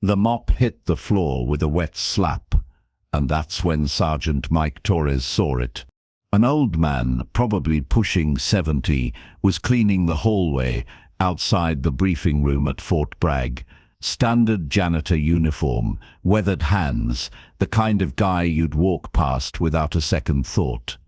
The mop hit the floor with a wet slap, and that's when Sergeant Mike Torres saw it. An old man, probably pushing 70, was cleaning the hallway outside the briefing room at Fort Bragg. Standard janitor uniform, weathered hands, the kind of guy you'd walk past without a second thought.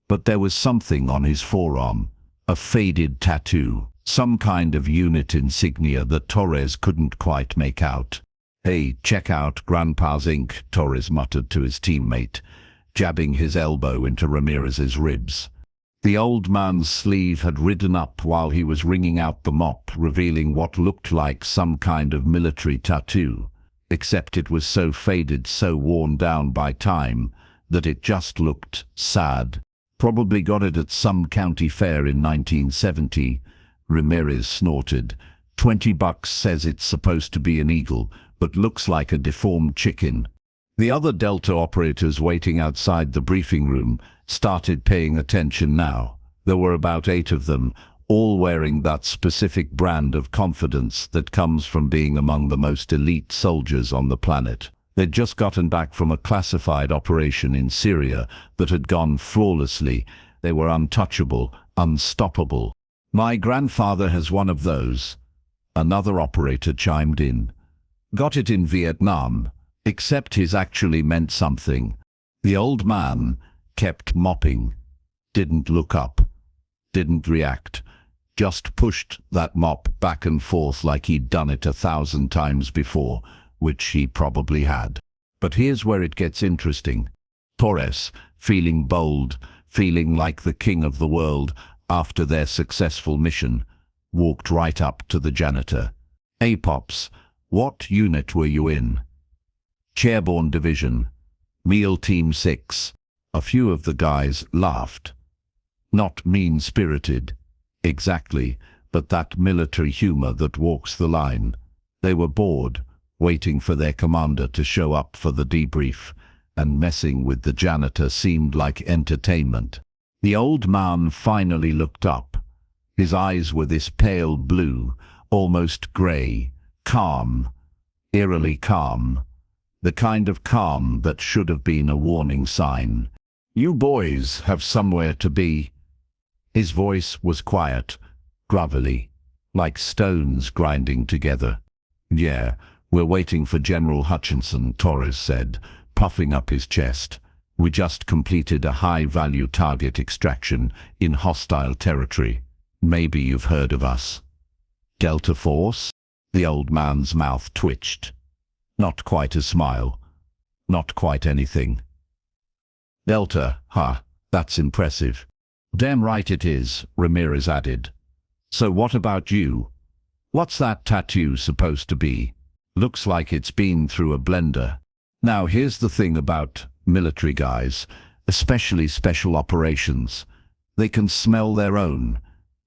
But there was something on his forearm, a faded tattoo, some kind of unit insignia that Torres couldn't quite make out. "Hey, check out Grandpa's ink," Torres muttered to his teammate, jabbing his elbow into Ramirez's ribs. The old man's sleeve had ridden up while he was wringing out the mop, revealing what looked like some kind of military tattoo, except it was so faded, so worn down by time, that it just looked sad. "Probably got it at some county fair in 1970, Ramirez snorted. $20 says it's supposed to be an eagle, but looks like a deformed chicken. The other Delta operators waiting outside the briefing room started paying attention now. There were about 8 of them, all wearing that specific brand of confidence that comes from being among the most elite soldiers on the planet. They'd just gotten back from a classified operation in Syria that had gone flawlessly. They were untouchable, unstoppable. "My grandfather has one of those," another operator chimed in. "Got it in Vietnam, except his actually meant something." The old man kept mopping, didn't look up, didn't react, just pushed that mop back and forth like he'd done it 1,000 times before, which he probably had. But here's where it gets interesting. Torres, feeling bold, feeling like the king of the world after their successful mission, walked right up to the janitor. "Hey, Pops, what unit were you in?" "Chairborne Division, Meal Team 6. A few of the guys laughed. Not mean-spirited, exactly, but that military humor that walks the line. They were bored, waiting for their commander to show up for the debrief, and messing with the janitor seemed like entertainment. The old man finally looked up. His eyes were this pale blue, almost grey, calm, eerily calm. The kind of calm that should have been a warning sign. "You boys have somewhere to be." His voice was quiet, gravelly, like stones grinding together. "Yeah, we're waiting for General Hutchinson," Torres said, puffing up his chest. "We just completed a high-value target extraction in hostile territory. Maybe you've heard of us." "Delta Force?" The old man's mouth twitched. Not quite a smile. Not quite anything. "Delta, huh? That's impressive." "Damn right it is," Ramirez added. "So what about you? What's that tattoo supposed to be? Looks like it's been through a blender." Now here's the thing about military guys, especially special operations. They can smell their own.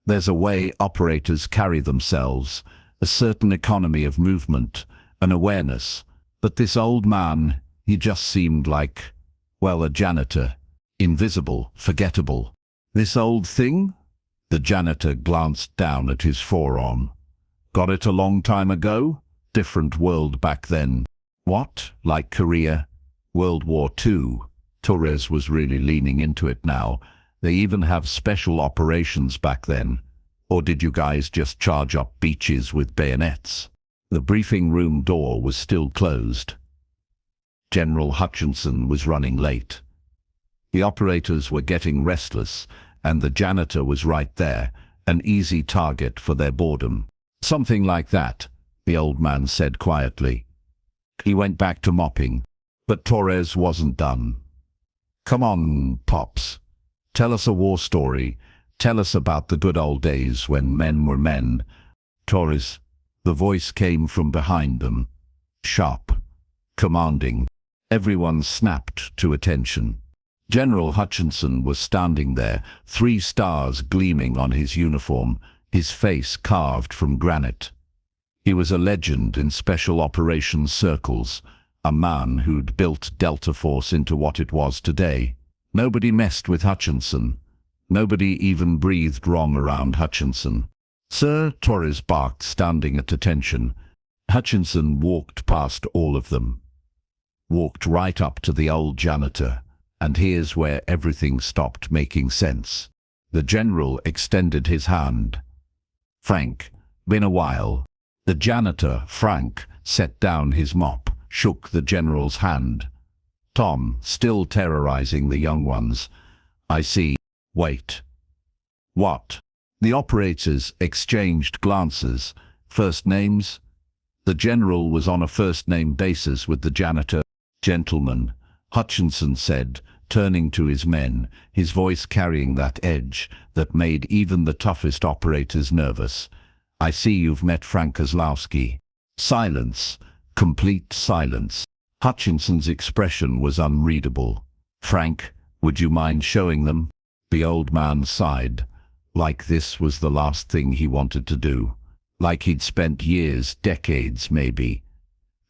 There's a way operators carry themselves, a certain economy of movement, an awareness. But this old man, he just seemed like, well, a janitor. Invisible, forgettable. "This old thing?" The janitor glanced down at his forearm. "Got it a long time ago? Different world back then." "What? Like Korea? World War II?" Torres was really leaning into it now. "They even have special operations back then. Or did you guys just charge up beaches with bayonets?" The briefing room door was still closed. General Hutchinson was running late. The operators were getting restless, and the janitor was right there, an easy target for their boredom. "Something like that," the old man said quietly. He went back to mopping, but Torres wasn't done. "Come on, Pops. Tell us a war story. Tell us about the good old days when men were men." "Torres," the voice came from behind them, sharp, commanding. Everyone snapped to attention. General Hutchinson was standing there, 3 stars gleaming on his uniform, his face carved from granite. He was a legend in special operations circles, a man who'd built Delta Force into what it was today. Nobody messed with Hutchinson. Nobody even breathed wrong around Hutchinson. "Sir," Torres barked, standing at attention. Hutchinson walked past all of them, walked right up to the old janitor, and here's where everything stopped making sense. The general extended his hand. "Frank, been a while." The janitor, Frank, set down his mop, shook the general's hand. Tom, still terrorizing the young ones. "I see. Wait. What?" The operators exchanged glances. First names? The general was on a first-name basis with the janitor. "Gentlemen," Hutchinson said, turning to his men, his voice carrying that edge that made even the toughest operators nervous. "I see you've met Frank Kozlowski." Silence. Complete silence. Hutchinson's expression was unreadable. "Frank, would you mind showing them?" The old man sighed, like this was the last thing he wanted to do. Like he'd spent years, decades maybe,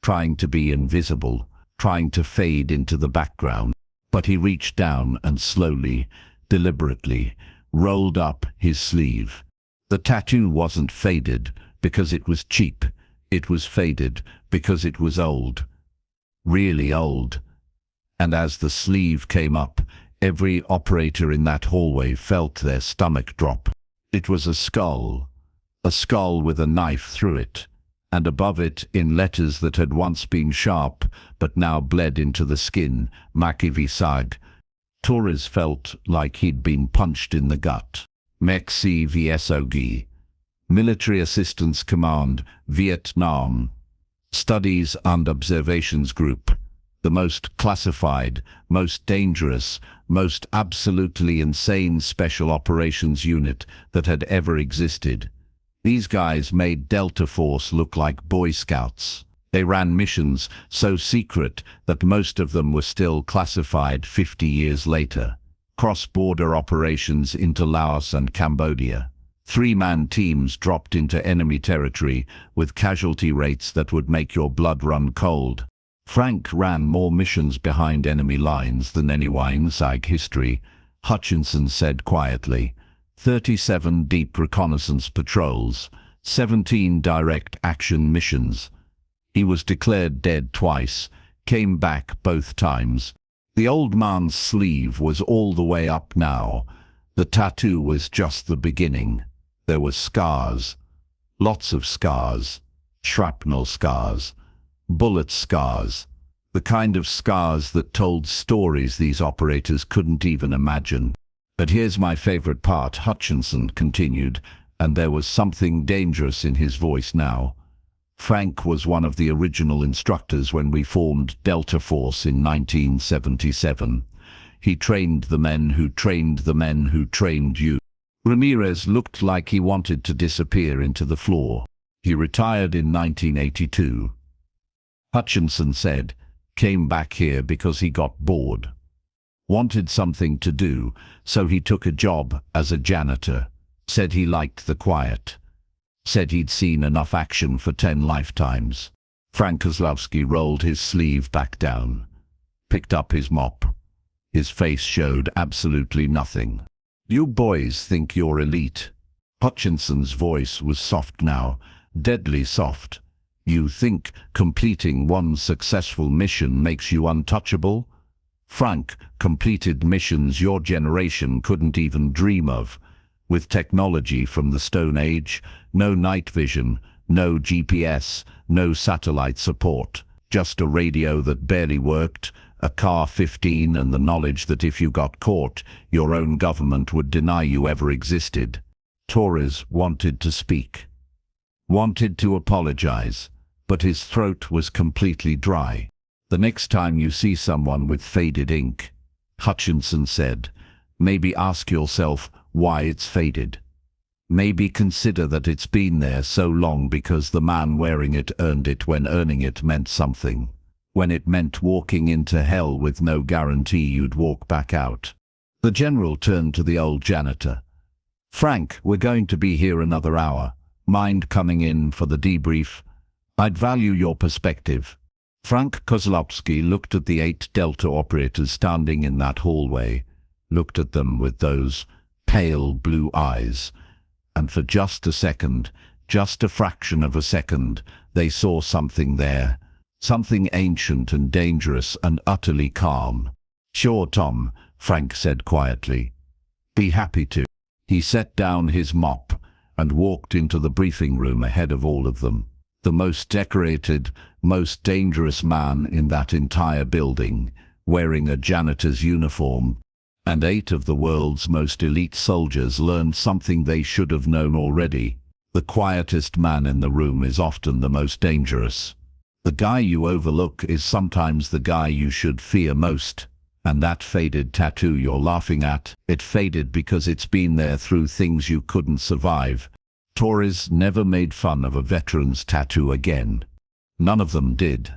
trying to be invisible, trying to fade into the background. But he reached down and slowly, deliberately, rolled up his sleeve. The tattoo wasn't faded because it was cheap. It was faded because it was old. Really old. And as the sleeve came up, every operator in that hallway felt their stomach drop. It was a skull with a knife through it, and above it, in letters that had once been sharp but now bled into the skin, Makivisag. Torres felt like he'd been punched in the gut. Meksi VSOG. Military Assistance Command, Vietnam. Studies and Observations Group. The most classified, most dangerous, most absolutely insane special operations unit that had ever existed. These guys made Delta Force look like Boy Scouts. They ran missions so secret that most of them were still classified 50 years later. Cross-border operations into Laos and Cambodia. 3-man teams dropped into enemy territory with casualty rates that would make your blood run cold. Frank ran more missions behind enemy lines than anyone in SAG history, Hutchinson said quietly. 37 deep reconnaissance patrols, 17 direct action missions. He was declared dead twice, came back both times. The old man's sleeve was all the way up now. The tattoo was just the beginning. There were scars. Lots of scars. Shrapnel scars. Bullet scars. The kind of scars that told stories these operators couldn't even imagine. "But here's my favorite part," Hutchinson continued, and there was something dangerous in his voice now. "Frank was one of the original instructors when we formed Delta Force in 1977. He trained the men who trained the men who trained you." Ramirez looked like he wanted to disappear into the floor. "He retired in 1982. Hutchinson said, "Came back here because he got bored. Wanted something to do, so he took a job as a janitor. Said he liked the quiet. Said he'd seen enough action for 10 lifetimes." Frank Kozlowski rolled his sleeve back down, picked up his mop. His face showed absolutely nothing. "You boys think you're elite." Hutchinson's voice was soft now, deadly soft. "You think completing one successful mission makes you untouchable? Frank completed missions your generation couldn't even dream of. With technology from the Stone Age, no night vision, no GPS, no satellite support, just a radio that barely worked, a Car-15 and the knowledge that if you got caught, your own government would deny you ever existed." Torres wanted to speak, wanted to apologize, but his throat was completely dry. "The next time you see someone with faded ink," Hutchinson said, "maybe ask yourself why it's faded. Maybe consider that it's been there so long because the man wearing it earned it when earning it meant something. When it meant walking into hell with no guarantee you'd walk back out." The general turned to the old janitor. "Frank, we're going to be here another hour. Mind coming in for the debrief? I'd value your perspective." Frank Kozlowski looked at the 8 Delta operators standing in that hallway, looked at them with those pale blue eyes, and for just a second, just a fraction of a second, They saw something there. Something ancient and dangerous and utterly calm. "Sure, Tom," Frank said quietly. "Be happy to." He set down his mop and walked into the briefing room ahead of all of them. The most decorated, most dangerous man in that entire building, wearing a janitor's uniform, and 8 of the world's most elite soldiers learned something they should have known already. The quietest man in the room is often the most dangerous. The guy you overlook is sometimes the guy you should fear most. And that faded tattoo you're laughing at, it faded because it's been there through things you couldn't survive. Tories never made fun of a veteran's tattoo again. None of them did.